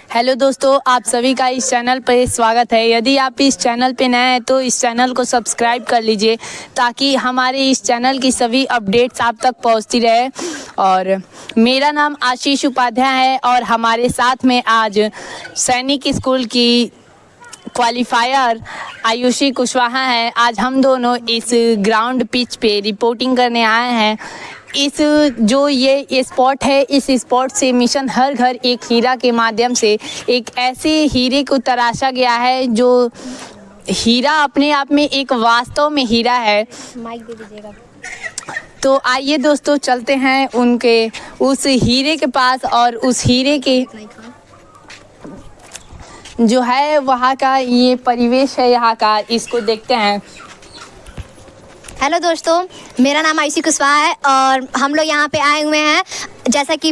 Hello दोस्तों, आप सभी का इस चैनल पर स्वागत है। यदि आप इस चैनल पे नए हैं तो इस चैनल को सब्सक्राइब कर लीजिए ताकि हमारे इस चैनल की सभी अपडेट्स आप तक पहुंचती रहे। और मेरा नाम आशीष उपाध्याय है और हमारे साथ में आज सैनिक स्कूल की क्वालिफायर आयुषी कुशवाहा है। आज हम दोनों इस ग्राउंड पिच पे रिपोर्टिंग करने आए हैं। इस जो ये स्पॉट है, इस स्पॉट से मिशन हर घर एक हीरा के माध्यम से एक ऐसे हीरे को तराशा गया है जो हीरा अपने आप में एक वास्तव में हीरा है। माइक दे दीजिएगा। तो आइए दोस्तों, चलते हैं उनके उस हीरे के पास और उस हीरे के जो है वहाँ का ये परिवेश है यहाँ का, इसको देखते हैं। हेलो दोस्तों, मेरा नाम आयुषी कुशवाहा है और हम लोग यहाँ पे आए हुए हैं। जैसा कि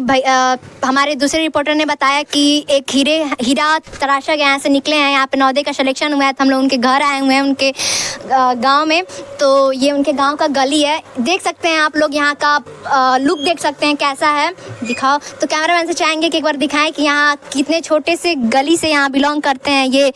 हमारे दूसरे रिपोर्टर ने बताया कि एक हीरा तराशा गया, यहाँ से निकले हैं। यहाँ पे नवोदय का सिलेक्शन हुआ है तो हम लोग उनके घर आए हुए हैं, उनके गांव में। तो ये उनके गांव का गली है, देख सकते हैं आप लोग। यहाँ का लुक देख सकते हैं कैसा है, दिखाओ। तो कैमरामैन से चाहेंगे कि एक बार दिखाएं कि यहाँ कितने छोटे से गली से यहाँ बिलोंग करते हैं। ये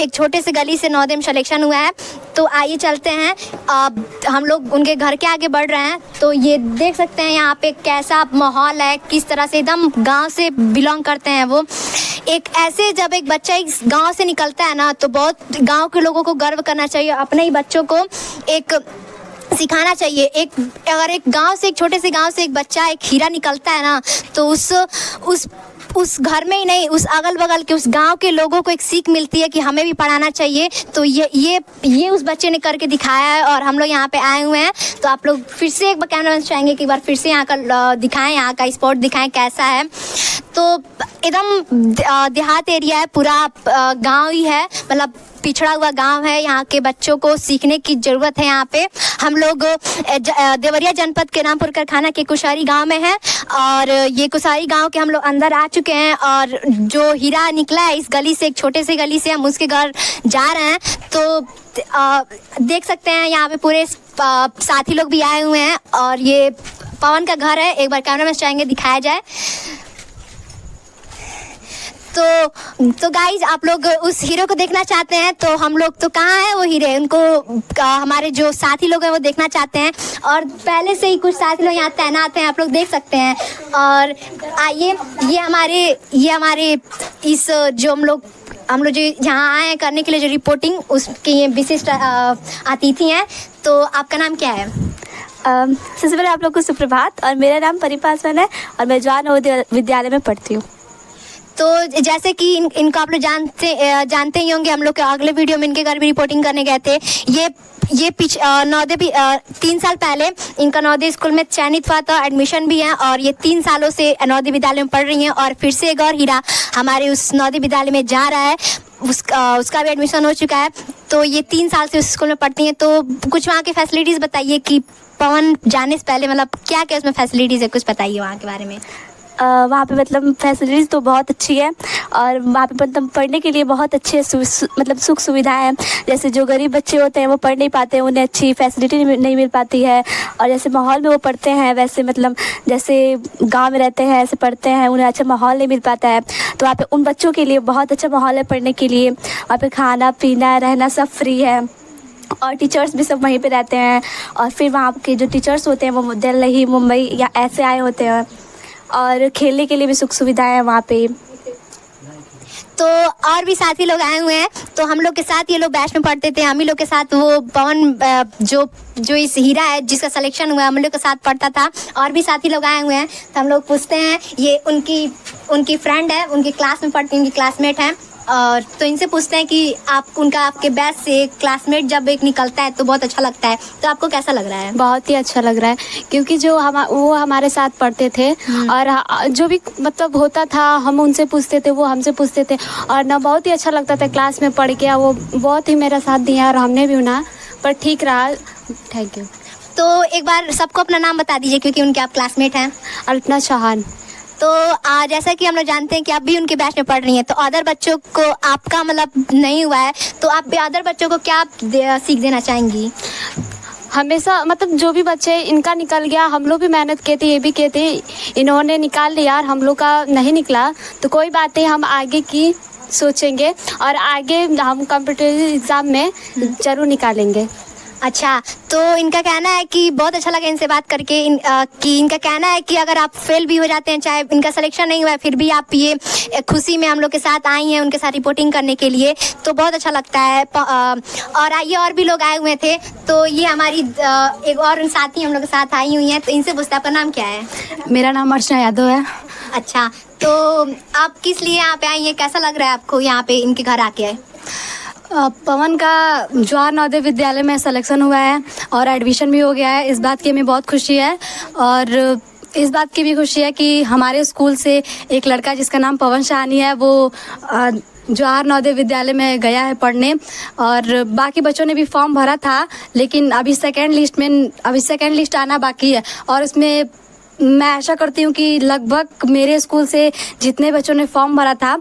एक छोटे से गली से नवोदय में सिलेक्शन हुआ है। तो आइए चलते हैं, अब हम लोग उनके घर के आगे बढ़ रहे हैं। तो ये देख सकते हैं यहाँ पे कैसा माहौल है, किस तरह से एकदम गांव से बिलोंग करते हैं वो। एक ऐसे जब एक बच्चा इस गांव से निकलता है ना, तो बहुत गांव के लोगों को गर्व करना चाहिए। अपने ही बच्चों को एक सिखाना चाहिए। अगर एक गांव से, एक छोटे से गांव से एक बच्चा एक हीरा निकलता है ना, तो उस घर में ही नहीं, उस अगल बगल के उस गांव के लोगों को एक सीख मिलती है कि हमें भी पढ़ाना चाहिए। तो ये उस बच्चे ने करके दिखाया है और हम लोग यहाँ पे आए हुए हैं। तो आप लोग फिर से एक बार कैमरामैन चाहेंगे कि एक बार फिर से यहाँ का दिखाएं, यहाँ का स्पॉट दिखाएं कैसा है। तो एकदम देहात एरिया है, पूरा गाँव ही है, मतलब पिछड़ा हुआ गांव है। यहाँ के बच्चों को सीखने की ज़रूरत है। यहाँ पे हम लोग देवरिया जनपद के रामपुर कारखाना के कुशारी गांव में हैं और ये कुशारी गांव के हम लोग अंदर आ चुके हैं। और जो हीरा निकला है इस गली से, एक छोटे से गली से, हम उसके घर जा रहे हैं। तो देख सकते हैं यहाँ पे पूरे साथी लोग भी आए हुए हैं और ये पवन का घर है। एक बार कैमरामैन चाहेंगे दिखाया जाए। तो गाइज, आप लोग उस हीरो को देखना चाहते हैं तो हम लोग, तो कहाँ है वो हीरे, उनको हमारे जो साथी लोग हैं वो देखना चाहते हैं। और पहले से ही कुछ साथी लोग यहाँ तैनात हैं, आप लोग देख सकते हैं। और आइए, ये हमारे इस जो हम लोग जो यहाँ आए हैं करने के लिए जो रिपोर्टिंग, उसके ये विशिष्ट अतिथि हैं। तो आपका नाम क्या है? सबसे पहले आप लोग को सुप्रभात। और मेरा नाम परिपासन है और मैं जवाहर नवोदय विद्यालय में पढ़ती हूँ। तो जैसे कि इनको आप लोग जानते ही होंगे, हम लोग के अगले वीडियो में इनके घर भी रिपोर्टिंग करने गए थे। ये नवोदय भी 3 साल पहले इनका नवोदय स्कूल में चयनित हुआ था, एडमिशन भी है। और ये 3 सालों से नवोदय विद्यालय में पढ़ रही हैं और फिर से एक और हीरा हमारे उस नवोदय विद्यालय में जा रहा है, उसका भी एडमिशन हो चुका है। तो ये 3 साल से उस स्कूल में पढ़ती हैं। तो कुछ वहाँ की फैसिलिटीज़ बताइए कि पवन जाने से पहले मतलब क्या क्या उसमें फैसिलिटीज़ है, कुछ बताइए वहाँ के बारे में। वहाँ पे मतलब फैसिलिटीज़ तो बहुत अच्छी है और वहाँ पे मतलब पढ़ने के लिए बहुत अच्छे मतलब सुख सुविधाएं हैं। जैसे जो गरीब बच्चे होते हैं वो पढ़ नहीं पाते हैं, उन्हें अच्छी फैसिलिटी नहीं मिल पाती है। और जैसे माहौल में वो पढ़ते हैं, वैसे मतलब जैसे गांव में रहते हैं ऐसे पढ़ते हैं, उन्हें अच्छा माहौल नहीं मिल पाता है। तो वहाँ पे उन बच्चों के लिए बहुत अच्छा माहौल है पढ़ने के लिए। वहाँ पे खाना पीना रहना सब फ्री है और टीचर्स भी सब वहीं पे रहते हैं। और फिर वहाँ के जो टीचर्स होते हैं वो दिल्ली, मुंबई या ऐसे आए होते हैं। और खेलने के लिए भी सुख सुविधाएं हैं वहाँ पे। तो और भी साथी लोग आए हुए हैं। तो हम लोग के साथ ये लोग बैच में पढ़ते थे, हम ही लोग के साथ वो पवन जो इस हीरा है जिसका सिलेक्शन हुआ है, हम लोग के साथ पढ़ता था। और भी साथी लोग आए हुए हैं तो हम लोग पूछते हैं, ये उनकी फ्रेंड है, उनकी क्लास में पढ़ती, उनकी क्लासमेट है। और तो इनसे पूछते हैं कि आपके बैच से क्लासमेट जब एक निकलता है तो बहुत अच्छा लगता है। तो आपको कैसा लग रहा है? बहुत ही अच्छा लग रहा है, क्योंकि वो हमारे साथ पढ़ते थे और जो भी मतलब होता था हम उनसे पूछते थे, वो हमसे पूछते थे। और ना बहुत ही अच्छा लगता था क्लास में पढ़ के। वो बहुत ही मेरा साथ दिया और हमने भी उन्हें, पर ठीक रहा। Thank you. तो एक बार सबको अपना नाम बता दीजिए, क्योंकि उनके आप क्लासमेट हैं। अल्पना चौहान। तो जैसा कि हम लोग जानते हैं कि आप भी उनके बैच में पढ़ रही हैं, तो अदर बच्चों को आपका मतलब नहीं हुआ है, तो आप भी अदर बच्चों को क्या सीख देना चाहेंगी? हमेशा मतलब जो भी बच्चे इनका निकल गया, हम लोग भी मेहनत किए थे, ये भी किए थे, इन्होंने निकाल लिया और हम लोग का नहीं निकला, तो कोई बात नहीं, हम आगे की सोचेंगे और आगे हम कॉम्पिटिटिव एग्ज़ाम में ज़रूर निकालेंगे। अच्छा, तो इनका कहना है कि बहुत अच्छा लगा इनसे बात करके, कि इनका कहना है कि अगर आप फेल भी हो जाते हैं, चाहे इनका सिलेक्शन नहीं हुआ है, फिर भी आप ये खुशी में हम लोग के साथ आई हैं उनके साथ रिपोर्टिंग करने के लिए, तो बहुत अच्छा लगता है। और आइए, और भी लोग आए हुए थे, तो ये हमारी एक और साथी हम लोग के साथ आई हुई हैं, तो इनसे पूछते हैं आपका नाम क्या है? मेरा नाम अर्चना यादव है। अच्छा, तो आप किस लिए यहाँ पे आई हैं, कैसा लग रहा है आपको यहाँ पे इनके घर आके आए? पवन का जवाहर नवोदय विद्यालय में सिलेक्शन हुआ है और एडमिशन भी हो गया है, इस बात की हमें बहुत खुशी है। और इस बात की भी खुशी है कि हमारे स्कूल से एक लड़का जिसका नाम पवन शाहनी है, वो जवाहर नवोदय विद्यालय में गया है पढ़ने, और बाकी बच्चों ने भी फॉर्म भरा था, लेकिन अभी सेकेंड लिस्ट आना बाकी है। और इसमें मैं आशा करती हूँ कि लगभग मेरे स्कूल से जितने बच्चों ने फॉर्म भरा था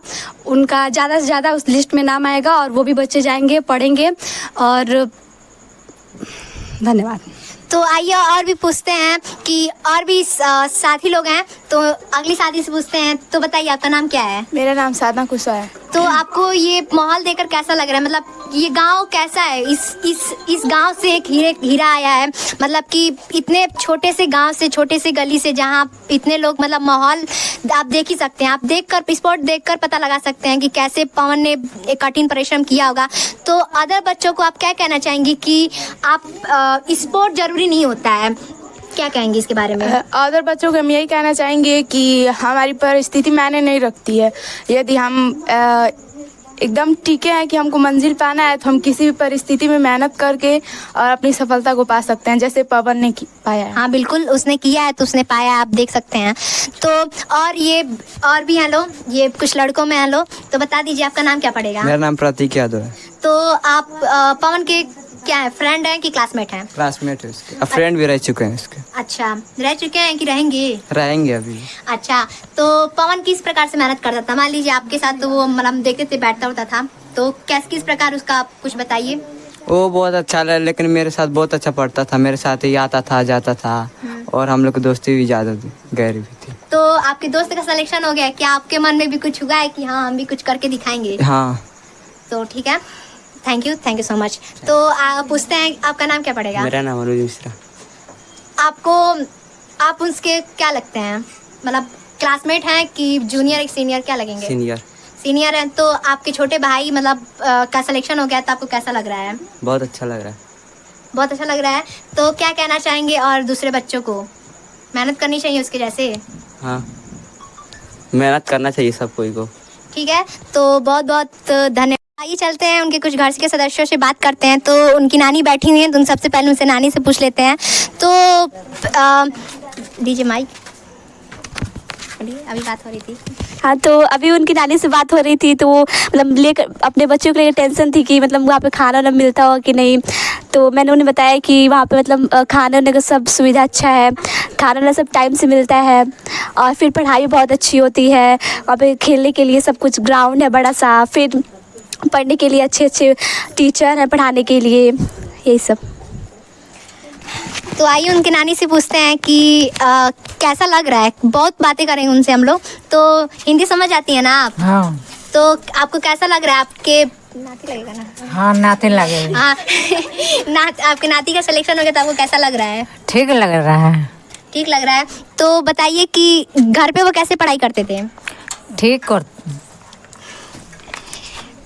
उनका ज़्यादा से ज़्यादा उस लिस्ट में नाम आएगा और वो भी बच्चे जाएंगे, पढ़ेंगे। और धन्यवाद। तो आइए और भी पूछते हैं कि और भी साथी लोग हैं, तो अगली साथी से पूछते हैं। तो बताइए आपका नाम क्या है? मेरा नाम साधना कुशवाहा है। तो आपको ये माहौल देखकर कैसा लग रहा है, मतलब ये गांव कैसा है? इस गांव से एक हीरा आया है, मतलब कि इतने छोटे से गांव से, छोटे से गली से, जहां इतने लोग, मतलब माहौल आप देख ही सकते हैं। आप देखकर, स्पोर्ट देखकर पता लगा सकते हैं कि कैसे पवन ने एक कठिन परिश्रम किया होगा। तो अदर बच्चों को आप क्या कहना चाहेंगी कि आप स्पोर्ट जरूरी नहीं होता है, क्या कहेंगे इसके बारे में? अदर बच्चों को हम यही कहना चाहेंगे कि हमारी परिस्थिति मायने नहीं रखती है। यदि हम एकदम टिके हैं कि हमको मंजिल पाना है, तो हम किसी भी परिस्थिति में मेहनत करके और अपनी सफलता को पा सकते हैं, जैसे पवन ने पाया है। हाँ बिल्कुल, उसने किया है तो उसने पाया है, आप देख सकते हैं। तो और भी हैं लोग, ये कुछ लड़कों में हैं लोग, तो बता दीजिए आपका नाम क्या पड़ेगा? मेरा नाम प्रतीक यादव है। तो आप पवन के क्या है, फ्रेंड हैं कि क्लासमेट हैं? क्लासमेट है उसके, अब फ्रेंड भी रह चुके हैं इसके। अच्छा, रह चुके हैं कि रहेंगे अभी। अच्छा, तो पवन किस प्रकार से मेहनत करता था? मान लीजिए आपके साथ तो वो, मतलब देखते थे बैठता होता था, तो किस प्रकार उसका आप कुछ बताइए। वो बहुत अच्छा लगा, लेकिन मेरे साथ बहुत अच्छा पढ़ता था, मेरे साथ ही आता था जाता था, और हम लोग की दोस्ती भी ज़्यादा गहरी भी थी। तो आपके दोस्त का सिलेक्शन हो गया, क्या आपके मन में भी कुछ हुआ है कि हाँ हम भी कुछ करके दिखाएंगे? हाँ। तो ठीक है, थैंक यू सो मच। तो पूछते हैं आपका नाम क्या पड़ेगा? मेरा नाम अनुज मिश्रा। आप उसके क्या लगते हैं, मतलब क्लासमेट हैं कि जूनियर सीनियर, क्या लगेंगे? सीनियर हैं। तो आपके छोटे भाई मतलब का सिलेक्शन हो गया, तो आपको कैसा लग रहा है? बहुत अच्छा लग रहा है। बहुत अच्छा लग रहा है। तो क्या कहना चाहेंगे और दूसरे बच्चों को? मेहनत करनी चाहिए उसके जैसे? हाँ, मेहनत करना चाहिए सब कोई को। ठीक है, तो बहुत बहुत धन्यवाद। आइए चलते हैं, उनके कुछ घर के सदस्यों से बात करते हैं। तो उनकी नानी बैठी हुई हैं, तो उन सबसे पहले उनसे नानी से पूछ लेते हैं। तो डीजे माइक, अभी बात हो रही थी। हाँ, तो अभी उनकी नानी से बात हो रही थी, तो वो मतलब लेकर अपने बच्चों को लेकर टेंशन थी कि मतलब वहाँ पे खाना ना मिलता हो कि नहीं। तो मैंने उन्हें बताया कि वहाँ पे मतलब खाने का सब सुविधा अच्छा है, खाना ना सब टाइम से मिलता है, और फिर पढ़ाई भी बहुत अच्छी होती है। वहाँ पे खेलने के लिए सब कुछ ग्राउंड है बड़ा सा, फिर पढ़ने के लिए अच्छे अच्छे टीचर हैं पढ़ाने के लिए, यही सब। तो आइए उनके नानी से पूछते हैं कि कैसा लग रहा है। बहुत बातें करेंगे उनसे हम लोग। तो हिंदी समझ आती है ना आप? हाँ। तो आपको कैसा लग रहा है? आपके नाती लगेगा ना? हाँ, नाती लगेगा। हाँ आपके नाती का सिलेक्शन हो गया, तो आपको कैसा लग रहा है? ठीक लग रहा है। ठीक लग रहा है। तो बताइए कि घर पे वो कैसे पढ़ाई करते थे? ठीक कर।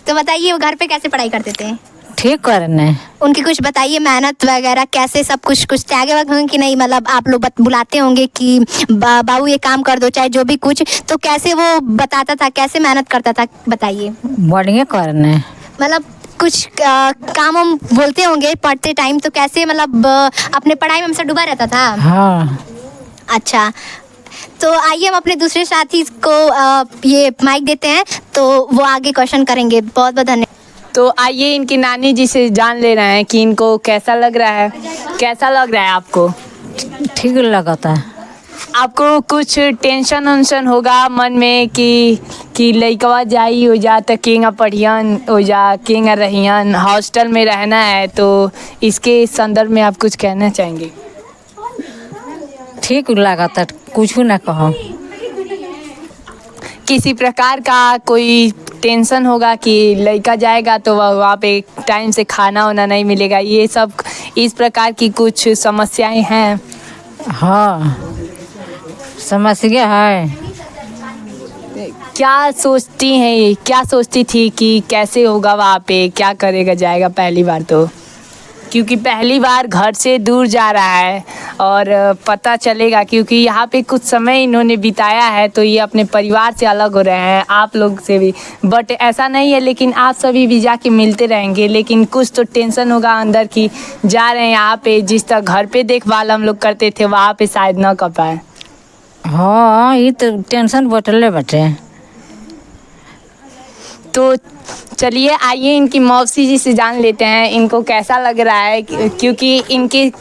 तो बताइए वो घर पे कैसे पढ़ाई करते थे? ठीक करने। उनकी कुछ बताइए, मेहनत वगैरह कैसे, सब कुछ त्यागे वक्त होंगे कि नहीं? मतलब आप लोग बुलाते होंगे कि बाबू ये काम कर दो, चाहे जो भी कुछ, तो कैसे वो बताता था, कैसे मेहनत करता था, बताइए। बढ़िया करने, मतलब कुछ काम हम बोलते होंगे पढ़ते टाइम, तो कैसे मतलब अपने पढ़ाई में हमेशा डूबा रहता था? हाँ। अच्छा, तो आइए हम अपने दूसरे साथी को ये माइक देते हैं, तो वो आगे क्वेश्चन करेंगे। बहुत बहुत धन्यवाद। तो आइए इनकी नानी जी से जान ले रहे हैं कि इनको कैसा लग रहा है। कैसा लग रहा है आपको? ठीक लगता है। आपको कुछ टेंशन उन्शन होगा मन में कि लइकवा जाई हो जा त केंगा पढ़ियन हो जा केंगा रहियन, हॉस्टल में रहना है, तो इसके संदर्भ में आप कुछ कहना चाहेंगे? ठीक लागता, कुछ ना कहो। किसी प्रकार का कोई टेंशन होगा कि लड़का जाएगा तो वहाँ पे टाइम से खाना वाना नहीं मिलेगा, ये सब इस प्रकार की कुछ समस्याएं हैं? हाँ, समस्या है। क्या सोचती थी कि कैसे होगा वहाँ पे, क्या करेगा जाएगा पहली बार तो? क्योंकि पहली बार घर से दूर जा रहा है और पता चलेगा, क्योंकि यहाँ पे कुछ समय इन्होंने बिताया है तो ये अपने परिवार से अलग हो रहे हैं, आप लोग से भी। बट ऐसा नहीं है, लेकिन आप सभी भी जाके मिलते रहेंगे, लेकिन कुछ तो टेंशन होगा अंदर की जा रहे हैं यहाँ पे, जिस तरह घर पे देखभाल हम लोग करते थे वहाँ पे शायद न कर पाए। हाँ, ये तो टेंशन बटले बटे। तो चलिए आइए इनकी मौसी जी से जान लेते हैं इनको कैसा लग रहा है, क्योंकि इनकी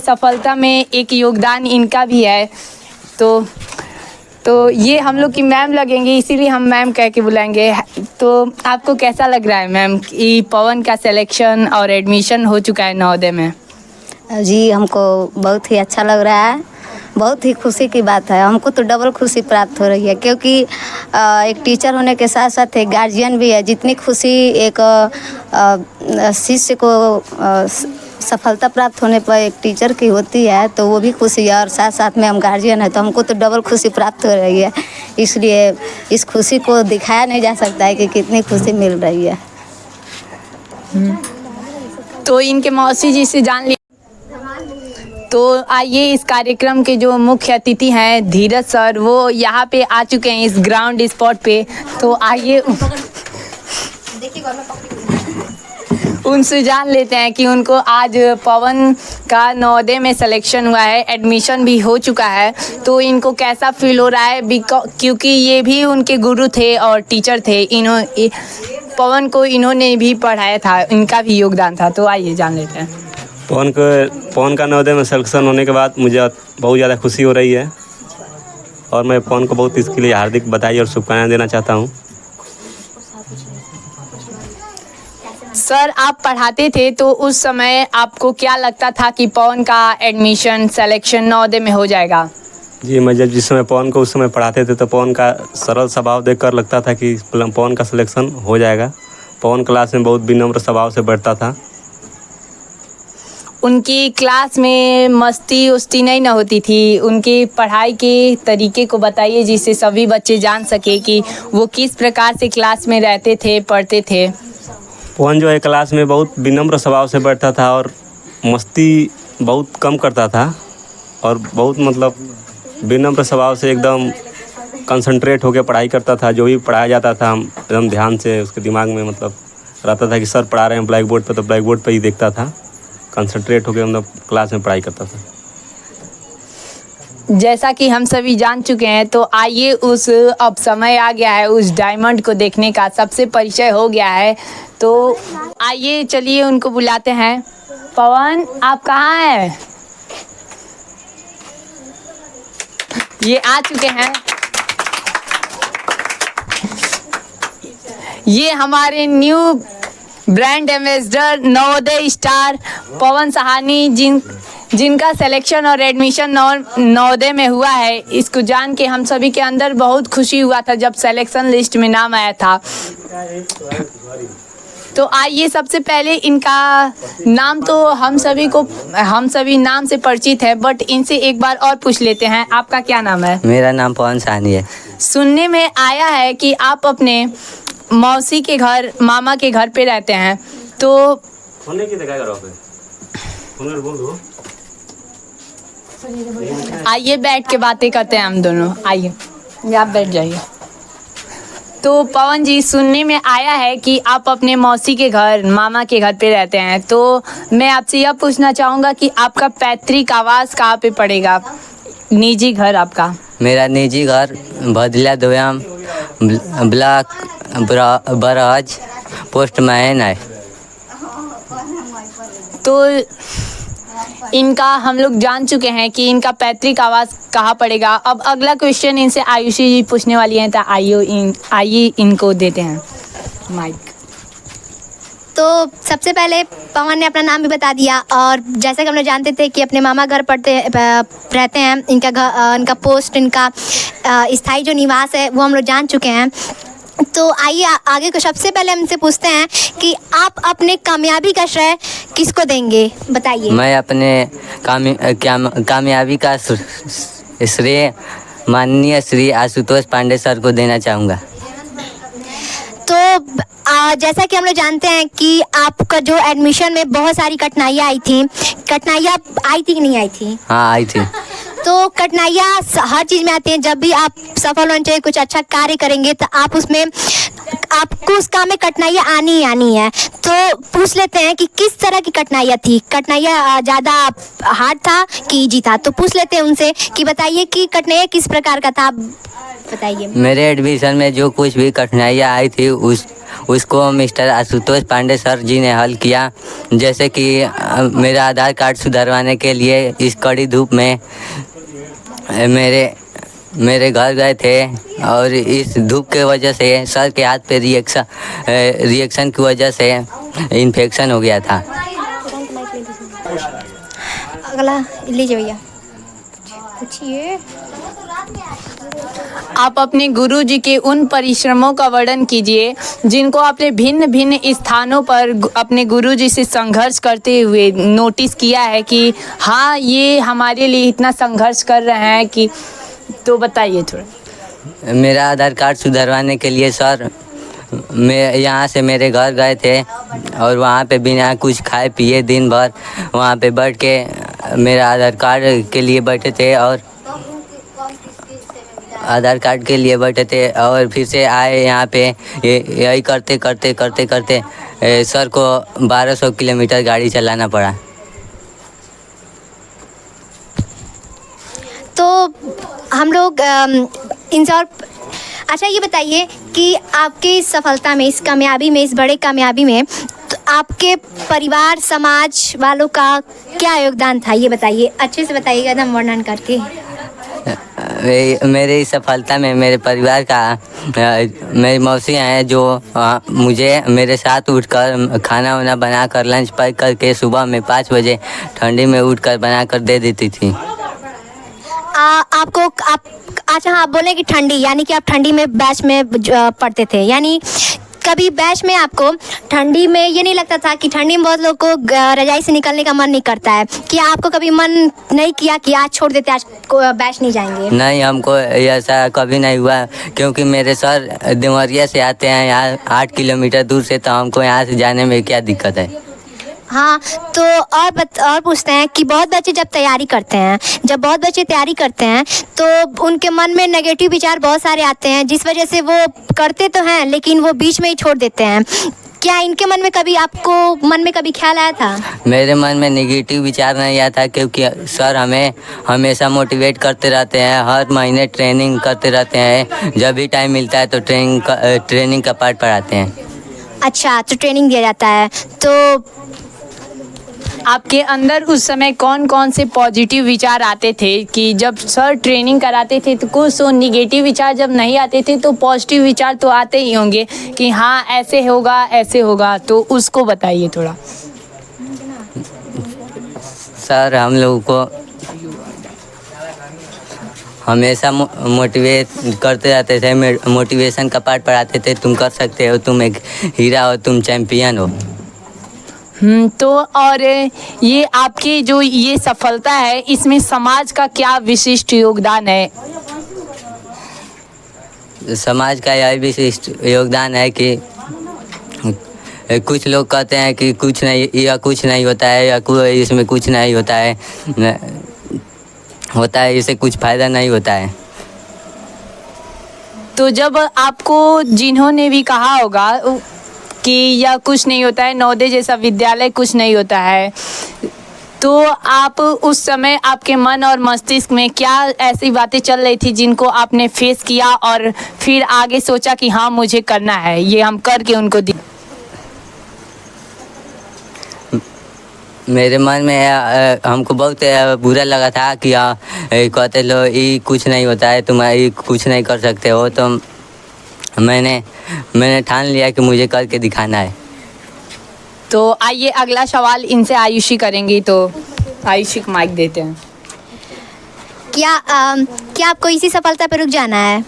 सफलता में एक योगदान इनका भी है। तो ये हम लोग की मैम लगेंगे, इसीलिए हम मैम कह के बुलाएंगे। तो आपको कैसा लग रहा है मैम कि पवन का सिलेक्शन और एडमिशन हो चुका है नवोदय में? जी, हमको बहुत ही अच्छा लग रहा है, बहुत ही खुशी की बात है। हमको तो डबल खुशी प्राप्त हो रही है, क्योंकि एक टीचर होने के साथ साथ एक गार्जियन भी है। जितनी खुशी एक शिष्य को सफलता प्राप्त होने पर एक टीचर की होती है, तो वो भी खुशी है, और साथ साथ में हम गार्जियन है तो हमको तो डबल खुशी प्राप्त हो रही है। इसलिए इस खुशी को दिखाया नहीं जा सकता है कि कितनी खुशी मिल रही है। तो इनके मौसी जी से जान लिया। तो आइए इस कार्यक्रम के जो मुख्य अतिथि हैं धीरज सर, वो यहाँ पे आ चुके हैं इस ग्राउंड स्पॉट पे। तो आइए उनसे जान लेते हैं कि उनको आज पवन का नवोदय में सिलेक्शन हुआ है, एडमिशन भी हो चुका है, तो इनको कैसा फील हो रहा है, क्योंकि ये भी उनके गुरु थे और टीचर थे। पवन को इन्होंने भी पढ़ाया था, इनका भी योगदान था। तो आइए जान लेते हैं। पवन का नवोदय में सिलेक्शन होने के बाद मुझे बहुत ज़्यादा खुशी हो रही है, और मैं पवन को बहुत इसके लिए हार्दिक बधाई और शुभकामनाएं देना चाहता हूं। सर, आप पढ़ाते थे तो उस समय आपको क्या लगता था कि पवन का एडमिशन सिलेक्शन नवोदय में हो जाएगा? जी, मैं जब जिस समय पवन को उस समय पढ़ाते थे तो पवन का सरल स्वभाव देखकर लगता था कि पवन का सिलेक्शन हो जाएगा। पवन क्लास में बहुत विनम्र स्वभाव से बैठता था। उनकी क्लास में मस्ती उस्ती नहीं ना होती थी? उनकी पढ़ाई के तरीके को बताइए जिससे सभी बच्चे जान सके कि वो किस प्रकार से क्लास में रहते थे, पढ़ते थे। पवन जो है क्लास में बहुत विनम्र स्वभाव से बैठता था और मस्ती बहुत कम करता था, और बहुत मतलब विनम्र स्वभाव से एकदम कंसंट्रेट होकर पढ़ाई करता था। जो भी पढ़ाया जाता था हम एकदम ध्यान से उसके दिमाग में मतलब रहता था कि सर पढ़ा रहे हैं ब्लैक बोर्ड पर, तो ब्लैक बोर्ड पर ही देखता था, कंसंट्रेट होकर मतलब क्लास में पढ़ाई करता था। जैसा कि हम सभी जान चुके हैं, तो आइए अब समय आ गया है उस डायमंड को देखने का, सबसे परिचय हो गया है। तो आइए चलिए उनको बुलाते हैं। पवन, आप कहाँ हैं? ये आ चुके हैं। ये हमारे new brand ambassador Navodaya star Pawan Sahani, जिनका सिलेक्शन और एडमिशन नवोदय में हुआ है। इसको जान के हम सभी के अंदर बहुत खुशी हुआ था जब सिलेक्शन लिस्ट में नाम आया था। तो आइए सबसे पहले इनका नाम तो हम सभी नाम से परिचित है, बट इनसे एक बार और पूछ लेते हैं, आपका क्या नाम है? मेरा नाम पवन सहानी है। सुनने में आया है कि आप अपने मौसी के घर, मामा के घर पे रहते हैं, तो आइए बैठ के बातें करते हैं हम दोनों। आइए, आप बैठ जाइए। तो पवन जी, सुनने में आया है कि आप अपने मौसी के घर, मामा के घर पे रहते हैं, तो मैं आपसे यह पूछना चाहूँगा कि आपका पैतृक आवास कहाँ पे पड़ेगा, निजी घर आपका? मेरा निजी घर भदला दोयाम ब्लॉक बराज पोस्ट मैन है। तो इनका हम लोग जान चुके हैं कि इनका पैतृक आवास कहाँ पड़ेगा। अब अगला क्वेश्चन इनसे आयुषी जी पूछने वाली हैं, तो आइए इनको देते हैं माइक। तो सबसे पहले पवन ने अपना नाम भी बता दिया, और जैसा कि हम लोग जानते थे कि अपने मामा घर रहते हैं, इनका पोस्ट, इनका स्थायी जो निवास है वो हम लोग जान चुके हैं। तो आइए आगे को सबसे पहले हमसे पूछते हैं कि आप अपने कामयाबी का श्रेय किसको देंगे, बताइए। मैं अपने कामयाबी का श्रेय माननीय श्री आशुतोष पांडे सर को देना चाहूँगा। तो जैसा कि हम लोग जानते हैं कि आपका जो एडमिशन में बहुत सारी कठिनाइयाँ आई थी कि नहीं आई थी? हाँ, आई थी। तो कठिनाइयाँ हर चीज़ में आती हैं। जब भी आप सफल होना चाहिए, कुछ अच्छा कार्य करेंगे, तो आपको उस काम में कठिनाइयाँ आनी ही आनी है। तो पूछ लेते हैं कि किस तरह की कठिनाइयाँ थी? कठिनाइयाँ ज़्यादा हार्ड था कि इजी था? तो पूछ लेते हैं उनसे कि बताइए कि कठिनाइयाँ किस प्रकार का था, बताइए। मेरे एडमिशन में जो कुछ भी कठिनाइयाँ आई थी उसको मिस्टर आशुतोष पांडे सर जी ने हल किया। जैसे कि मेरा आधार कार्ड सुधरवाने के लिए इस कड़ी धूप में मेरे घर गए थे, और इस धूप के वजह से सर के हाथ पे रिएक्शन की वजह से इन्फेक्शन हो गया था। अगला लीजिए भैया, पूछिए। आप अपने गुरुजी के उन परिश्रमों का वर्णन कीजिए जिनको आपने भिन्न भिन्न स्थानों पर अपने गुरुजी से संघर्ष करते हुए नोटिस किया है कि हाँ, ये हमारे लिए इतना संघर्ष कर रहे हैं कि, तो बताइए थोड़ा। मेरा आधार कार्ड सुधरवाने के लिए सर मैं यहाँ से मेरे घर गए थे, और वहाँ पे बिना कुछ खाए पिए दिन भर वहाँ पे बैठ के मेरा आधार कार्ड के लिए बैठे थे, और आधार कार्ड के लिए बैठे थे, और फिर से आए यहाँ पे। यही करते करते सर को 1200 किलोमीटर गाड़ी चलाना पड़ा। तो हम लोग इनसे और अच्छा ये बताइए कि आपकी इस सफलता में, इस कामयाबी में, इस बड़े कामयाबी में तो आपके परिवार समाज वालों का क्या योगदान था, ये बताइए, अच्छे से बताइएगा एकदम वर्णन करके। मेरी सफलता में मेरे परिवार का मेरी मौसियाँ हैं जो मुझे मेरे साथ उठकर खाना वाना बनाकर लंच पैक करके सुबह में 5 बजे ठंडी में उठकर बनाकर दे देती थी। अच्छा हाँ, बोले कि ठंडी, यानी कि आप ठंडी में बैच में पढ़ते थे, यानी कभी बैच में आपको ठंडी में ये नहीं लगता था कि ठंडी में बहुत लोग को रजाई से निकलने का मन नहीं करता है, कि आपको कभी मन नहीं किया कि आज छोड़ देते, आज बैच नहीं जाएंगे? नहीं, हमको ऐसा कभी नहीं हुआ, क्योंकि मेरे सर देवरिया से आते हैं यहाँ 8 किलोमीटर दूर से, तो हमको यहाँ से जाने में क्या दिक्कत है। हाँ, तो और पूछते हैं कि बहुत बच्चे जब तैयारी करते हैं तो उनके मन में नेगेटिव विचार बहुत सारे आते हैं, जिस वजह से वो करते तो हैं लेकिन वो बीच में ही छोड़ देते हैं। क्या इनके मन में कभी, आपको मन में कभी ख्याल आया था? मेरे मन में नेगेटिव विचार नहीं आया था, क्योंकि सर हमें हमेशा मोटिवेट करते रहते हैं, हर महीने ट्रेनिंग करते रहते हैं, जब भी टाइम मिलता है तो ट्रेनिंग का पार्ट पढ़ाते हैं। अच्छा, तो ट्रेनिंग दिया जाता है। तो आपके अंदर उस समय कौन कौन से पॉजिटिव विचार आते थे कि जब सर ट्रेनिंग कराते थे, तो कुछ तो निगेटिव विचार जब नहीं आते थे तो पॉजिटिव विचार तो आते ही होंगे कि हाँ ऐसे होगा, तो उसको बताइए थोड़ा। सर हम लोगों को हमेशा मोटिवेट करते रहते थे, मोटिवेशन का पार्ट पढ़ाते थे, तुम कर सकते हो, तुम एक हीरा हो, तुम चैंपियन हो। तो और ये आपकी जो ये सफलता है, इसमें समाज का क्या विशिष्ट योगदान है? समाज का यह विशिष्ट योगदान है कि कुछ लोग कहते हैं कि कुछ नहीं होता है, या इसमें कुछ नहीं होता है, इससे कुछ फ़ायदा नहीं होता है। तो जब आपको जिन्होंने भी कहा होगा कि या कुछ नहीं होता है, नवोदय जैसा विद्यालय कुछ नहीं होता है, तो आप उस समय आपके मन और मस्तिष्क में क्या ऐसी बातें चल रही थी जिनको आपने फेस किया और फिर आगे सोचा कि हाँ मुझे करना है, ये हम करके उनको मेरे मन में हमको बहुत बुरा लगा था कि कहते लो ये कुछ नहीं होता है, तुम ये कुछ नहीं कर सकते हो। तो मैंने ठान लिया कि मुझे करके दिखाना है। तो आइए अगला सवाल इनसे आयुषी करेंगी, तो आयुषी को माइक देते हैं। क्या आपको इसी सफलता पर रुक जाना है?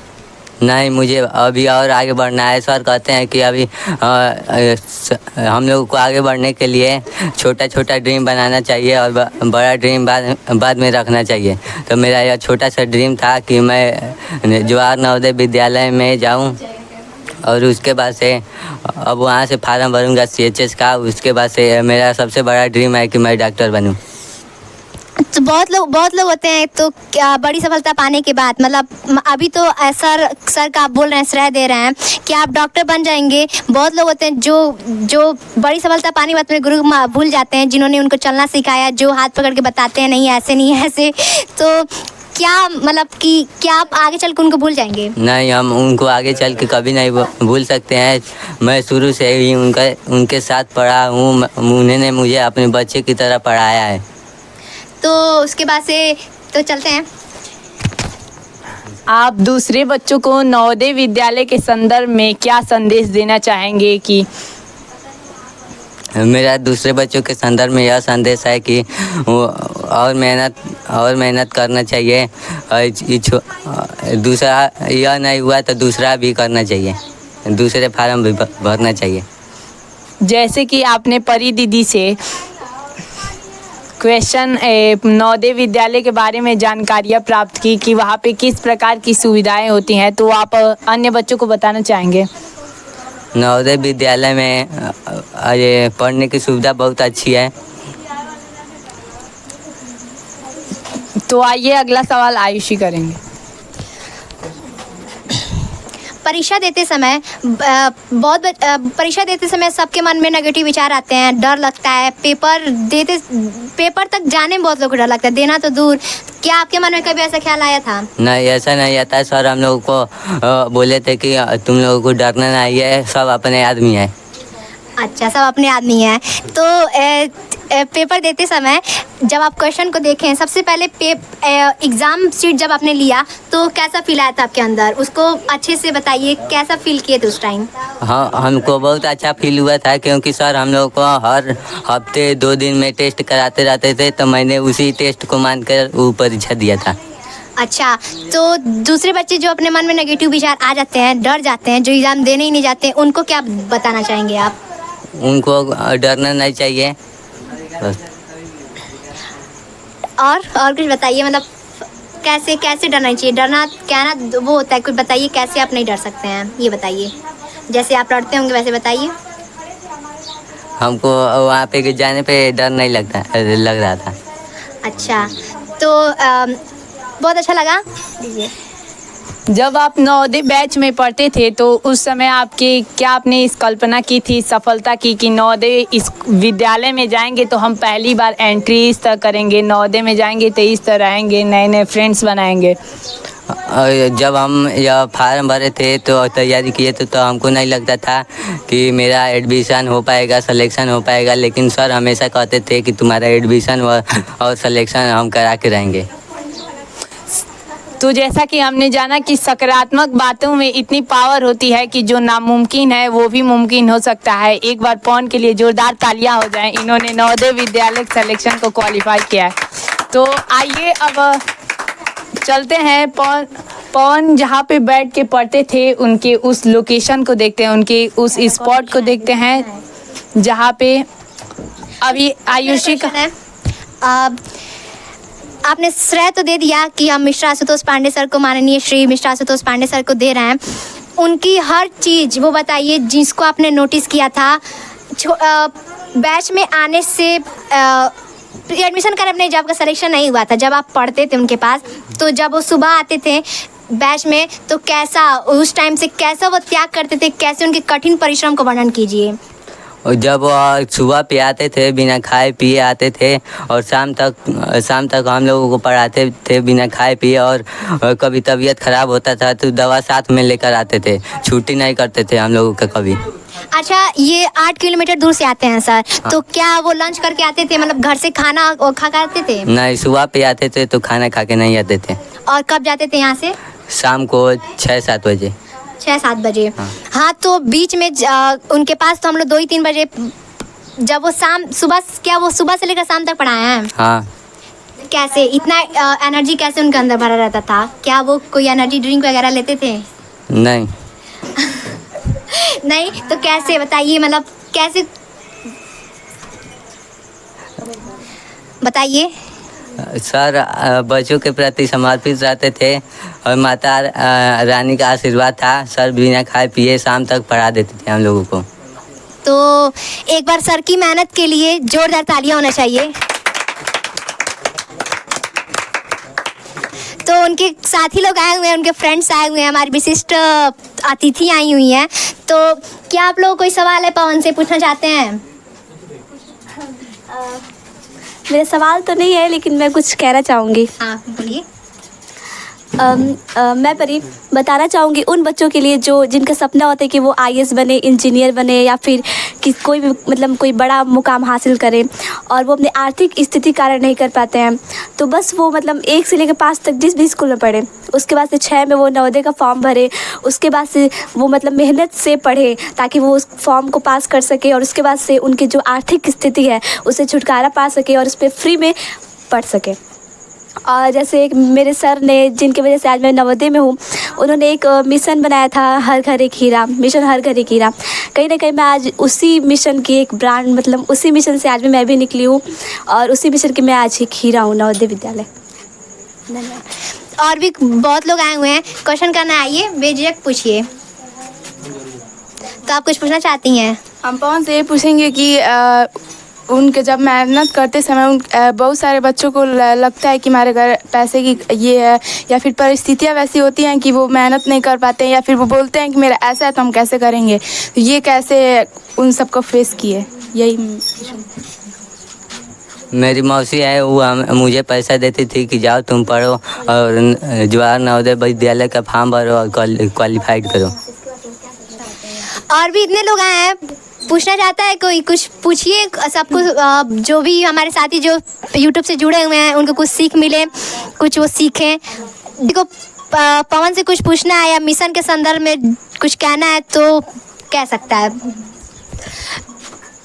नहीं, मुझे अभी और आगे बढ़ना है। सर कहते हैं कि अभी हम लोगों को आगे बढ़ने के लिए छोटा छोटा ड्रीम बनाना चाहिए और बड़ा ड्रीम बाद में रखना चाहिए। तो मेरा यह छोटा सा ड्रीम था कि मैं जवाहर नवोदय विद्यालय में जाऊं और उसके बाद से अब वहाँ से फार्म भरूंगा CHS का। उसके बाद से मेरा सबसे बड़ा ड्रीम है कि मैं डॉक्टर बनूं। तो बहुत लोग होते हैं, तो क्या बड़ी सफलता पाने के बाद, मतलब अभी तो सर का आप बोल रहे हैं, श्रेय दे रहे हैं कि आप डॉक्टर बन जाएंगे। बहुत लोग होते हैं जो बड़ी सफलता पाने के बाद अपने गुरु भूल जाते हैं, जिन्होंने उनको चलना सिखाया, जो हाथ पकड़ के बताते हैं नहीं ऐसे नहीं ऐसे। तो क्या मतलब कि क्या आप आगे चल के उनको भूल जाएंगे? नहीं, हम उनको आगे चल के कभी नहीं भूल सकते हैं। मैं शुरू से ही उनके साथ पढ़ा हूँ, उन्होंने मुझे अपने बच्चे की तरह पढ़ाया है। तो उसके बाद से तो चलते हैं। आप दूसरे बच्चों को नवोदय विद्यालय के संदर्भ में क्या संदेश देना चाहेंगे? कि मेरा दूसरे बच्चों के संदर्भ में यह संदेश है कि वो और मेहनत करना चाहिए। दूसरा यह नहीं हुआ तो दूसरा भी करना चाहिए, दूसरे फार्म भी भरना चाहिए। जैसे कि आपने परी दीदी से क्वेश्चन नवोदय विद्यालय के बारे में जानकारियाँ प्राप्त की कि वहाँ पे किस प्रकार की सुविधाएं होती हैं, तो आप अन्य बच्चों को बताना चाहेंगे? नवोदय विद्यालय में ये पढ़ने की सुविधा बहुत अच्छी है। तो आइए अगला सवाल आयुषी करेंगे। परीक्षा देते समय परीक्षा देते समय सबके मन में नेगेटिव विचार आते हैं, डर लगता है। पेपर तक जाने में बहुत लोगों को डर लगता है, देना तो दूर। क्या आपके मन में कभी ऐसा ख्याल आया था? नहीं, ऐसा नहीं आता। सर हम लोगों को बोले थे कि तुम लोगों को डरना नहीं है, सब अपने आदमी है। अच्छा, सब अपने आदमी है। तो पेपर देते समय जब आप क्वेश्चन को देखें, सबसे पहले एग्ज़ाम शीट जब आपने लिया तो कैसा फील आया था आपके अंदर? उसको अच्छे से बताइए, कैसा फील किए थे उस टाइम? हाँ, हमको बहुत अच्छा फील हुआ था, क्योंकि सर हम लोग को हर हफ्ते 2 दिन में टेस्ट कराते रहते थे। तो मैंने उसी टेस्ट को मानकर वो परीक्षा दिया था। अच्छा, तो दूसरे बच्चे जो अपने मन में नेगेटिव विचार आ जाते हैं, डर जाते हैं, जो एग्ज़ाम देने ही नहीं जाते, उनको क्या बताना चाहेंगे आप? उनको डरना नहीं चाहिए बस। और कुछ बताइए, मतलब कैसे डरना चाहिए? डरना क्या ना वो होता है, कुछ बताइए कैसे आप नहीं डर सकते हैं, ये बताइए। जैसे आप डरते होंगे वैसे बताइए। हमको वहाँ पे जाने पे डर नहीं लग रहा था। अच्छा, तो बहुत अच्छा लगा। जब आप नवोदय बैच में पढ़ते थे तो उस समय आपने इस कल्पना की थी, सफलता की कि नवोदय इस विद्यालय में जाएंगे तो हम पहली बार एंट्री इस तरह करेंगे, नवोदय में जाएंगे तो इस तरह रहेंगे, नए नए फ्रेंड्स बनाएंगे? जब हम यह फार्म भरे थे तो तैयारी किए थे तो हमको नहीं लगता था कि मेरा एडमिशन हो पाएगा, सिलेक्शन हो पाएगा। लेकिन सर हमेशा कहते थे कि तुम्हारा एडमिशन और सिलेक्शन हम करा के रहेंगे। तो जैसा कि हमने जाना कि सकारात्मक बातों में इतनी पावर होती है कि जो नामुमकिन है वो भी मुमकिन हो सकता है। एक बार पवन के लिए जोरदार तालियां हो जाएं, इन्होंने नवोदय विद्यालय सिलेक्शन को क्वालिफाई किया है। तो आइए अब चलते हैं पवन जहाँ पे बैठ के पढ़ते थे उनके उस लोकेशन को देखते हैं, उनके उस स्पॉट को देखते हैं जहाँ पे अभी आयुषी का आपने श्रेय तो दे दिया कि हम मिस्टर आशुतोष पांडे सर को, माननीय श्री मिस्टर आशुतोष पांडे सर को दे रहे हैं। उनकी हर चीज़ वो बताइए जिसको आपने नोटिस किया था बैच में आने से एडमिशन करने अपने जब का सिलेक्शन नहीं हुआ था, जब आप पढ़ते थे उनके पास, तो जब वो सुबह आते थे बैच में तो कैसा उस टाइम से कैसा वो त्याग करते थे, कैसे उनके कठिन परिश्रम को वर्णन कीजिए। और जब सुबह पे आते थे बिना खाए पिए आते थे और शाम तक हम लोगों को पढ़ाते थे बिना खाए पिए। और कभी तबीयत ख़राब होता था तो दवा साथ में लेकर आते थे, छुट्टी नहीं करते थे हम लोगों का कभी। अच्छा, ये 8 किलोमीटर दूर से आते हैं सर, तो क्या वो लंच करके आते थे, मतलब घर से खाना खा कर आते थे? नहीं, सुबह पे आते थे तो खाना खा के नहीं आते थे। और कब जाते थे यहाँ से? शाम को 6-7 बजे। 6-7 बजे। हाँ, तो बीच में उनके पास तो हम लोग 2-3 बजे, जब वो सुबह से लेकर शाम तक पढ़ाए हैं? हाँ। कैसे इतना एनर्जी कैसे उनके अंदर भरा रहता था? क्या वो कोई एनर्जी ड्रिंक वगैरह लेते थे? नहीं। नहीं, तो कैसे बताइए, मतलब कैसे बताइए। सर बच्चों के प्रति समर्पित रहते थे और माता रानी का आशीर्वाद था। सर बिना खाए पिए शाम तक पढ़ा देते थे हम लोगों को। तो एक बार सर की मेहनत के लिए जोरदार तालियां होना चाहिए। तो उनके साथी लोग आए हुए हैं, उनके फ्रेंड्स आए हुए हैं, हमारी विशिष्ट अतिथि आई हुई हैं। तो क्या आप लोग कोई सवाल है पवन से पूछना चाहते हैं? मेरा सवाल तो नहीं है, लेकिन मैं कुछ कहना चाहूँगी। हाँ, बोलिए। मैं परी बताना चाहूँगी उन बच्चों के लिए जो जिनका सपना होता है कि वो IAS बने, इंजीनियर बने, या फिर कि कोई भी मतलब कोई बड़ा मुकाम हासिल करें, और वो अपनी आर्थिक स्थिति कारण नहीं कर पाते हैं। तो बस वो मतलब 1 से लेकर 5 तक जिस भी स्कूल में पढ़े, उसके बाद से 6 में वो नवोदय का फॉर्म भरे, उसके बाद से वो मतलब मेहनत से पढ़े ताकि वो उस फॉर्म को पास कर सके, और उसके बाद से उनकी जो आर्थिक स्थिति है उससे छुटकारा पा सके और उस पर फ्री में पढ़ सके। और जैसे एक मेरे सर ने, जिनकी वजह से आज मैं नवोदय में हूँ, उन्होंने एक मिशन बनाया था, हर घर एक हीरा मिशन। हर घर एक हीरा, कहीं ना कहीं मैं आज उसी मिशन की एक ब्रांड, मतलब उसी मिशन से आज मैं भी निकली हूँ, और उसी मिशन की मैं आज एक हीरा हूँ नवोदय विद्यालय। और भी बहुत लोग आए हुए हैं, क्वेश्चन करना आइए, बेझिझक पूछिए। तो आप कुछ पूछना चाहती हैं? हम पवन से ये पूछेंगे कि उनके जब मेहनत करते समय बहुत सारे बच्चों को लगता है कि हमारे घर पैसे की ये है, या फिर परिस्थितियाँ वैसी होती हैं कि वो मेहनत नहीं कर पाते हैं, या फिर वो बोलते हैं कि मेरा ऐसा है तो हम कैसे करेंगे। तो ये कैसे उन सबको फेस किए, यही। मेरी मौसी है, वो मुझे पैसा देती थी कि जाओ तुम पढ़ो और जवाहर नवोदय विद्यालय का फॉर्म भरो और क्वालिफाइड करो। और भी इतने लोग आए हैं, पूछना चाहता है कोई? कुछ पूछिए सबको, जो भी हमारे साथी जो यूट्यूब से जुड़े हुए हैं उनको कुछ सीख मिले, कुछ वो सीखें। देखो, पवन से कुछ पूछना है या मिशन के संदर्भ में कुछ कहना है तो कह सकता है।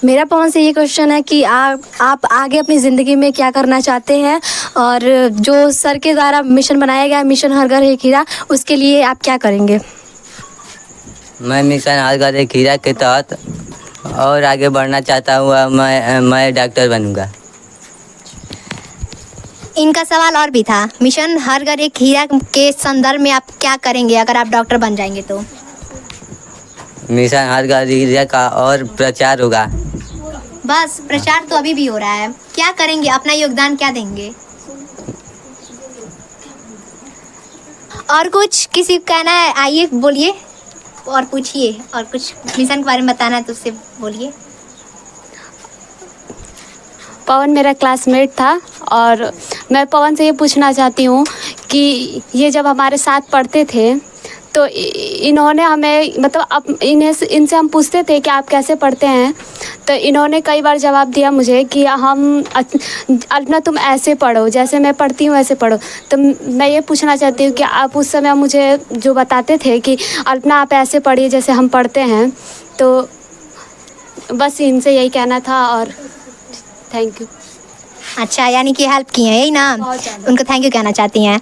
मेरा पवन से ये क्वेश्चन है कि आप आगे अपनी ज़िंदगी में क्या करना चाहते हैं, और जो सर के द्वारा मिशन बनाया गया है, मिशन हर घर एक हीरा, उसके लिए आप क्या करेंगे? मैं मिशन हर घर एक हीरा के तहत और आगे बढ़ना चाहता हूँ। मैं डॉक्टर बनूंगा। इनका सवाल और भी था, मिशन हर घर एक हीरा के संदर्भ में आप क्या करेंगे अगर आप डॉक्टर बन जाएंगे? तो मिशन हर घर हीरा का और प्रचार होगा। बस प्रचार तो अभी भी हो रहा है, क्या करेंगे, अपना योगदान क्या देंगे? और कुछ किसी को कहना है? आइए बोलिए और पूछिए, और कुछ मिशन के बारे में बताना है तो उससे बोलिए। पवन मेरा क्लासमेट था, और मैं पवन से ये पूछना चाहती हूँ कि ये जब हमारे साथ पढ़ते थे तो इन्होंने हमें मतलब अब इनसे हम पूछते थे कि आप कैसे पढ़ते हैं, तो इन्होंने कई बार जवाब दिया मुझे कि अल्पना तुम ऐसे पढ़ो, जैसे मैं पढ़ती हूँ वैसे पढ़ो। तो मैं ये पूछना चाहती हूँ कि आप उस समय मुझे जो बताते थे कि अल्पना आप ऐसे पढ़िए जैसे हम पढ़ते हैं, तो बस इनसे यही कहना था, और थैंक यू। अच्छा, यानी कि हेल्प की है, यही ना? उनको थैंक यू कहना चाहती हैं।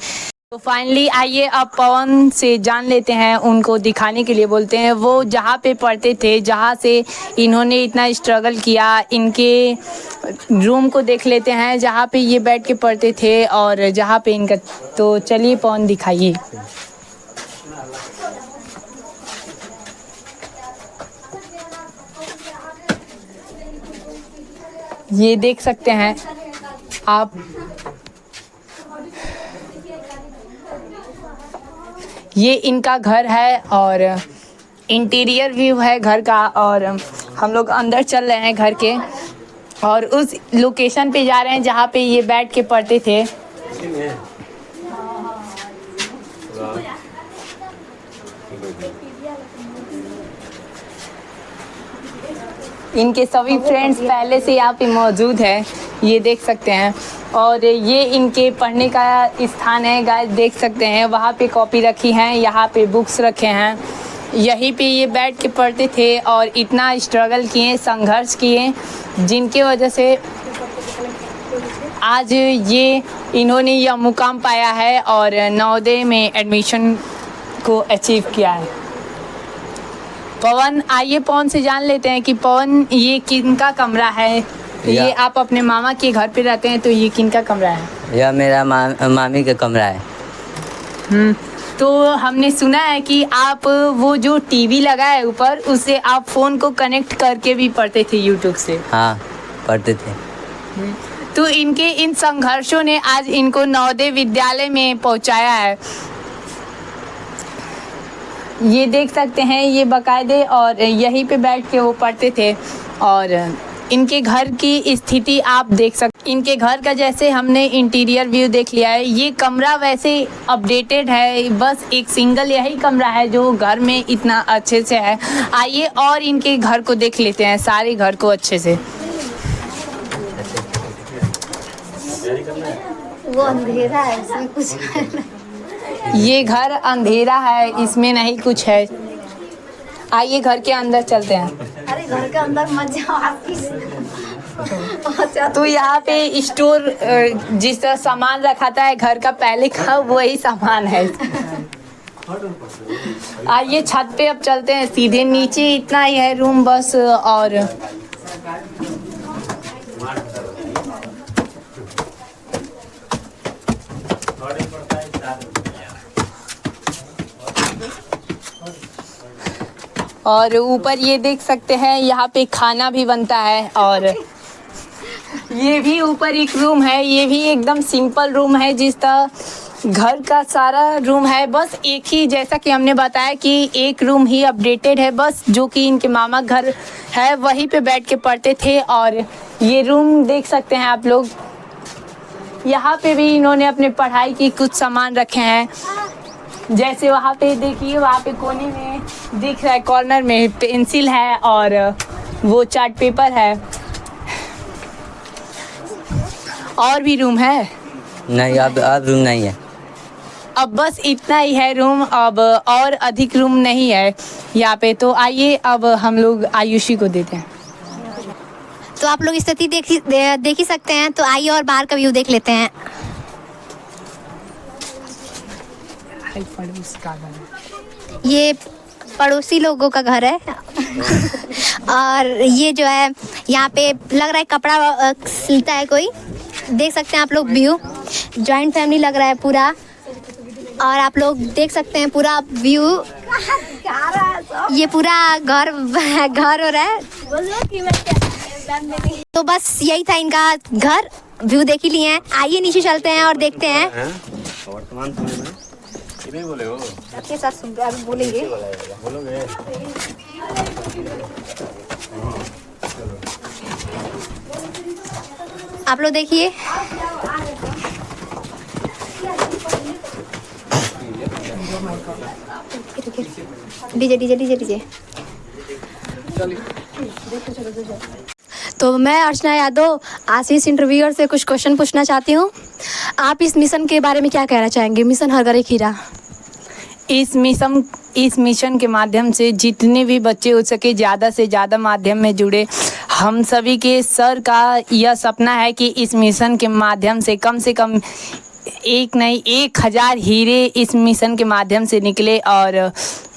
तो फाइनली आइए अब पवन से जान लेते हैं, उनको दिखाने के लिए बोलते हैं वो जहाँ पे पढ़ते थे, जहाँ से इन्होंने इतना स्ट्रगल किया, इनके रूम को देख लेते हैं जहाँ पे ये बैठ के पढ़ते थे और जहाँ पे इनका। तो चलिए पवन दिखाइए। ये देख सकते हैं आप, ये इनका घर है और इंटीरियर व्यू है घर का और हम लोग अंदर चल रहे हैं घर के और उस लोकेशन पे जा रहे हैं जहाँ पे ये बैठ के पढ़ते थे। इनके सभी फ्रेंड्स पहले से यहाँ पे मौजूद है, ये देख सकते हैं। और ये इनके पढ़ने का स्थान है गाइस, देख सकते हैं। वहाँ पे कॉपी रखी हैं, यहाँ पे बुक्स रखे हैं, यहीं पे ये बैठ के पढ़ते थे और इतना स्ट्रगल किए, संघर्ष किए, जिनके वजह से आज ये इन्होंने यह मुकाम पाया है और नवोदय में एडमिशन को अचीव किया है। पवन, आइए पवन से जान लेते हैं कि पवन ये किनका कमरा है। ये आप अपने मामा के घर पे रहते हैं, तो ये किनका कमरा है? यह मेरा मामी का कमरा है। तो हमने सुना है कि आप वो जो टीवी लगा है ऊपर, उससे आप फ़ोन को कनेक्ट करके भी पढ़ते थे यूट्यूब से। हाँ, पढ़ते थे। तो इनके इन संघर्षों ने आज इनको नवोदय विद्यालय में पहुंचाया है। ये देख सकते हैं, ये बाकायदे और यहीं पे बैठ के वो पढ़ते थे। और इनके घर की स्थिति आप देख सकते, इनके घर का जैसे हमने इंटीरियर व्यू देख लिया है। ये कमरा वैसे अपडेटेड है, बस एक सिंगल यही कमरा है जो घर में इतना अच्छे से है। आइए और इनके घर को देख लेते हैं, सारे घर को अच्छे से। वो अंधेरा है, इसमें कुछ ये घर अंधेरा है, इसमें नहीं कुछ है। आइए घर के अंदर चलते हैं। अरे घर के अंदर मत जाओ तो यहाँ पे स्टोर जिस तरह सामान रखा था घर का पहले का, वही सामान है। आइए छत पे अब चलते हैं, सीधे नीचे इतना ही है रूम बस। और ऊपर ये देख सकते हैं, यहाँ पे खाना भी बनता है। और ये भी ऊपर एक रूम है, ये भी एकदम सिंपल रूम है, जिस तरह घर का सारा रूम है। बस एक ही, जैसा कि हमने बताया कि एक रूम ही अपडेटेड है, बस जो कि इनके मामा घर है वहीं पे बैठ के पढ़ते थे। और ये रूम देख सकते हैं आप लोग, यहाँ पे भी इन्होंने अपने पढ़ाई की कुछ सामान रखे हैं। जैसे वहाँ पे देखिए, वहाँ पे कोने में दिख रहा है, कॉर्नर में पेंसिल है और वो चार्ट पेपर है। और भी रूम है? नहीं, अब रूम नहीं है। अब बस इतना ही है रूम, अब और अधिक रूम नहीं है यहाँ पे। तो आइए अब हम लोग आयुषी को देते हैं। तो आप लोग स्थिति देख ही सकते हैं, तो आइए और बाहर का व्यू देख लेते हैं। ये पड़ोसी लोगों का घर है और ये जो है यहाँ पे लग रहा है कपड़ा सिलता है कोई, देख सकते हैं आप लोग व्यू। जॉइंट फैमिली लग रहा है पूरा, और आप लोग देख सकते हैं पूरा व्यू। ये पूरा घर हो रहा है। तो बस यही था इनका घर, व्यू देख ही लिए हैं। आइए नीचे चलते हैं और देखते हैं। सबके साथ सुन के अभी बोलेंगे। आप लोग देखिए, डीजे डीजे डीजे डीजे। तो मैं अर्चना यादव आशीष इंटरव्यूअर से कुछ क्वेश्चन पूछना चाहती हूँ। आप इस मिशन के बारे में क्या कहना चाहेंगे, मिशन हर घर एक हीरा? इस मिशन के माध्यम से जितने भी बच्चे हो सके ज़्यादा से ज़्यादा माध्यम में जुड़े। हम सभी के सर का यह सपना है कि इस मिशन के माध्यम से कम 1000 हीरे इस मिशन के माध्यम से निकले और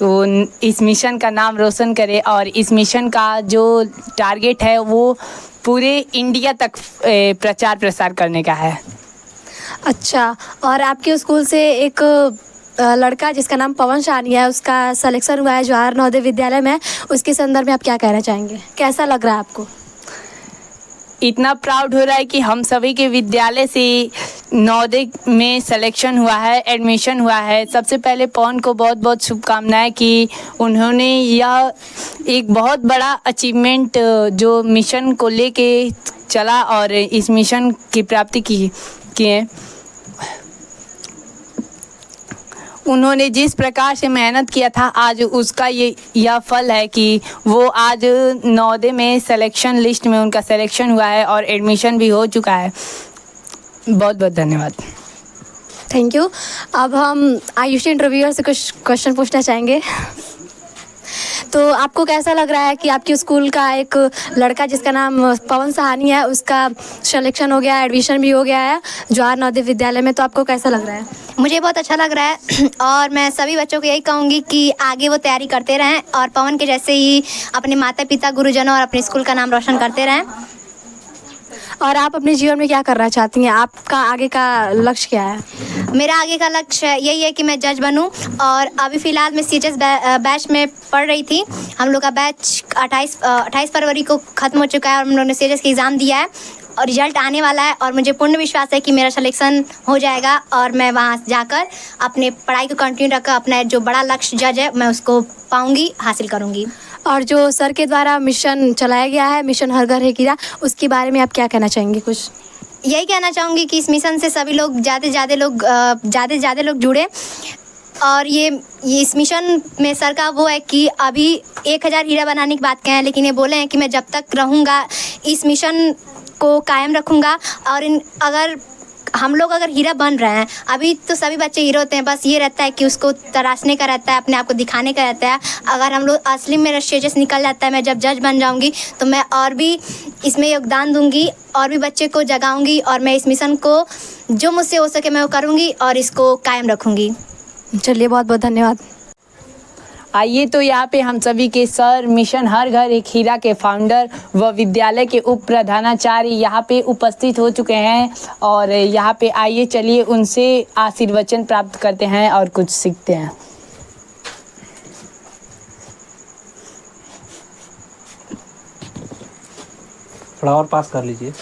वो इस मिशन का नाम रोशन करे। और इस मिशन का जो टारगेट है वो पूरे इंडिया तक प्रचार प्रसार करने का है। अच्छा, और आपके स्कूल से एक लड़का जिसका नाम पवन शानिया है, उसका सिलेक्शन हुआ है जवाहर नवोदय विद्यालय में, उसके संदर्भ में आप क्या कहना चाहेंगे? कैसा लग रहा है आपको? इतना प्राउड हो रहा है कि हम सभी के विद्यालय से नवोदय में सिलेक्शन हुआ है, एडमिशन हुआ है। सबसे पहले पवन को बहुत बहुत शुभकामनाएं कि उन्होंने यह एक बहुत बड़ा अचीवमेंट जो मिशन को लेके चला और इस मिशन की प्राप्ति की है। उन्होंने जिस प्रकार से मेहनत किया था आज उसका यह फल है कि वो आज नवोदय में सिलेक्शन लिस्ट में उनका सिलेक्शन हुआ है और एडमिशन भी हो चुका है। बहुत बहुत धन्यवाद। Thank you. अब हम आयुषी इंटरव्यूअर से कुछ क्वेश्चन पूछना चाहेंगे। तो आपको कैसा लग रहा है कि आपके स्कूल का एक लड़का जिसका नाम पवन सहानी है उसका सिलेक्शन हो गया, एडमिशन भी हो गया है जवाहर नवोदय विद्यालय में, तो आपको कैसा लग रहा है? मुझे बहुत अच्छा लग रहा है और मैं सभी बच्चों को यही कहूँगी कि आगे वो तैयारी करते रहें और पवन के जैसे ही अपने माता पिता, गुरुजनों और अपने स्कूल का नाम रोशन करते रहें। और आप अपने जीवन में क्या करना चाहती हैं? आपका आगे का लक्ष्य क्या है? मेरा आगे का लक्ष्य यही है कि मैं जज बनूं और अभी फ़िलहाल मैं CHS बैच में पढ़ रही थी। हम लोग का बैच 28 फरवरी को ख़त्म हो चुका है और हम लोग ने CHS का एग्ज़ाम दिया है और रिजल्ट आने वाला है और मुझे पूर्ण विश्वास है कि मेरा सिलेक्शन हो जाएगा और मैं वहाँ जाकर अपने पढ़ाई को कंटिन्यू रखकर अपना जो बड़ा लक्ष्य जज है मैं उसको पाऊँगी, हासिल करूँगी। और जो सर के द्वारा मिशन चलाया गया है, मिशन हर घर एक हीरा, उसके बारे में आप क्या कहना चाहेंगे? कुछ यही कहना चाहूँगी कि इस मिशन से सभी लोग ज़्यादा से ज़्यादा लोग जुड़े और ये इस मिशन में सर का वो है कि अभी 1000 हीरा बनाने की बात कहें, लेकिन ये बोले हैं कि मैं जब तक रहूँगा इस मिशन को कायम रखूँगा और अगर हम लोग हीरा बन रहे हैं, अभी तो सभी बच्चे हीरो होते हैं, बस ये रहता है कि उसको तराशने का रहता है, अपने आप को दिखाने का रहता है। अगर हम लोग असली में स्टेजस निकल जाता है, मैं जब जज बन जाऊंगी तो मैं और भी इसमें योगदान दूंगी और भी बच्चे को जगाऊंगी और मैं इस मिशन को जो मुझसे हो सके मैं वो करूंगी और इसको कायम रखूंगी। चलिए, बहुत बहुत धन्यवाद। आइए तो यहाँ पे हम सभी के सर, मिशन हर घर एक हीरा के फाउंडर व विद्यालय के उप प्रधानाचार्य यहाँ पे उपस्थित हो चुके हैं और यहाँ पे आइए चलिए उनसे आशीर्वचन प्राप्त करते हैं और कुछ सीखते हैं। थोड़ा और पास कर लीजिए।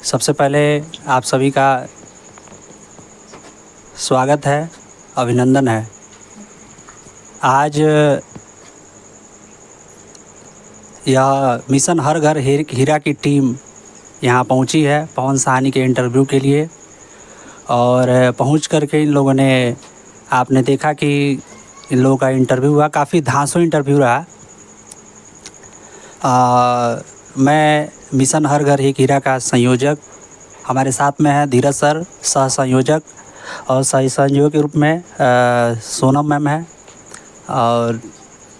सबसे पहले आप सभी का स्वागत है, अभिनंदन है। आज यह मिशन हर घर हीरा की टीम यहाँ पहुँची है पवन सहानी के इंटरव्यू के लिए और पहुँच करके इन लोगों ने, आपने देखा कि इन लोगों का इंटरव्यू हुआ, काफ़ी धांसू इंटरव्यू रहा। मैं मिशन हर घर एक हीरा का संयोजक, हमारे साथ में है धीरज सर सह संयोजक और सह संयोजक के रूप में सोनम मैम है और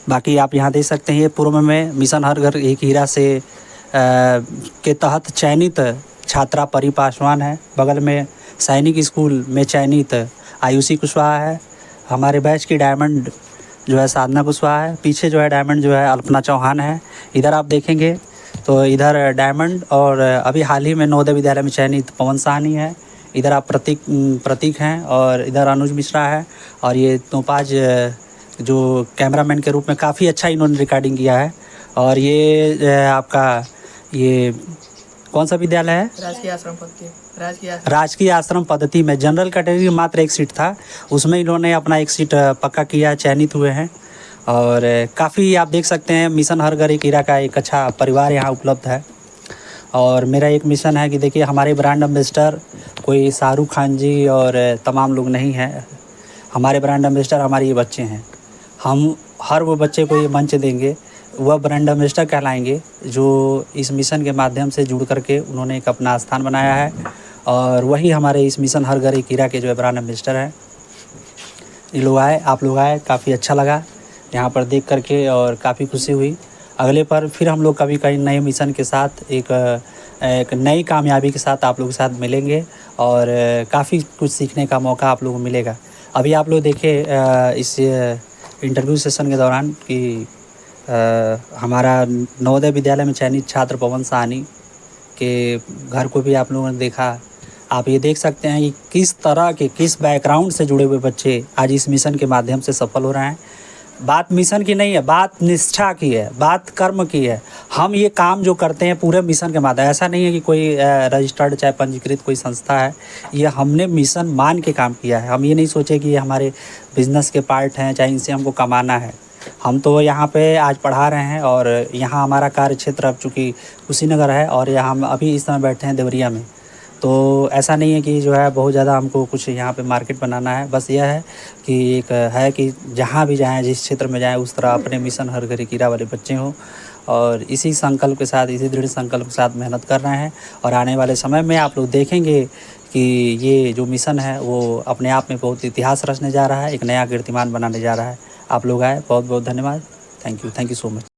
बाकी आप यहाँ देख सकते हैं ये पूर्व में मिशन हर घर एक हीरा से के तहत चयनित छात्रा परी पासवान है। बगल में सैनिक स्कूल में चयनित आयुषी कुशवाहा है। हमारे बैच की डायमंड जो है साधना कुशवाहा है। पीछे जो है डायमंड जो है अल्पना चौहान है। इधर आप देखेंगे तो इधर डायमंड और अभी हाल ही में नवोदय विद्यालय में चयनित पवन सहानी है। इधर आप प्रतीक हैं और इधर अनुज मिश्रा है और ये तोपाज जो कैमरामैन के रूप में काफ़ी अच्छा इन्होंने रिकॉर्डिंग किया है। और ये आपका ये कौन सा विद्यालय है? राजकीय आश्रम पद्धति में जनरल कैटेगरी में मात्र एक सीट था, उसमें इन्होंने अपना एक सीट पक्का किया, चयनित हुए हैं। और काफ़ी आप देख सकते हैं मिशन हर घर एक हीरा का एक अच्छा परिवार यहाँ उपलब्ध है। और मेरा एक मिशन है कि देखिए हमारे ब्रांड एम्बेसडर कोई शाहरुख खान जी और तमाम लोग नहीं हैं। हमारे ब्रांड एम्बेसडर हमारे ये बच्चे हैं। हम हर वो बच्चे को ये मंच देंगे, वह ब्रांड एम्बेसडर कहलाएंगे जो इस मिशन के माध्यम से जुड़ करके उन्होंने एक अपना स्थान बनाया है और वही हमारे इस मिशन हर घर एक हीरा के जो है ब्रांड एम्बेसडर हैं। ये लोग आए, आप लोग आए, काफ़ी अच्छा लगा यहाँ पर देख करके और काफ़ी खुशी हुई। अगले पर फिर हम लोग कभी कहीं नए मिशन के साथ एक नई कामयाबी के साथ आप लोगों के साथ मिलेंगे और काफ़ी कुछ सीखने का मौका आप लोगों को मिलेगा। अभी आप लोग देखे इस इंटरव्यू सेशन के दौरान कि हमारा नवोदय विद्यालय में चयनित छात्र पवन सहानी के घर को भी आप लोगों ने देखा। आप ये देख सकते हैं कि किस तरह के किस बैकग्राउंड से जुड़े हुए बच्चे आज इस मिशन के माध्यम से सफल हो रहे हैं। बात मिशन की नहीं है, बात निष्ठा की है, बात कर्म की है। हम ये काम जो करते हैं पूरे मिशन के माध्यम, ऐसा नहीं है कि कोई रजिस्टर्ड चाहे पंजीकृत कोई संस्था है, ये हमने मिशन मान के काम किया है। हम ये नहीं सोचे कि ये हमारे बिजनेस के पार्ट हैं, चाहे इनसे हमको कमाना है। हम तो यहाँ पे आज पढ़ा रहे हैं और यहाँ हमारा कार्य क्षेत्र अब चूँकि कुशीनगर है और यहाँ हम अभी इस समय बैठे हैं देवरिया में। तो ऐसा नहीं है कि जो है बहुत ज़्यादा हमको कुछ यहाँ पे मार्केट बनाना है। बस यह है कि एक है कि जहाँ भी जाएँ, जिस क्षेत्र में जाएँ, उस तरह अपने मिशन हर घर कीड़ा वाले बच्चे हों और इसी संकल्प के साथ, इसी दृढ़ संकल्प के साथ मेहनत कर रहे हैं। और आने वाले समय में आप लोग देखेंगे कि ये जो मिशन है वो अपने आप में बहुत इतिहास रचने जा रहा है, एक नया कीर्तिमान बनाने जा रहा है। आप लोग आए, बहुत बहुत धन्यवाद। Thank you so much.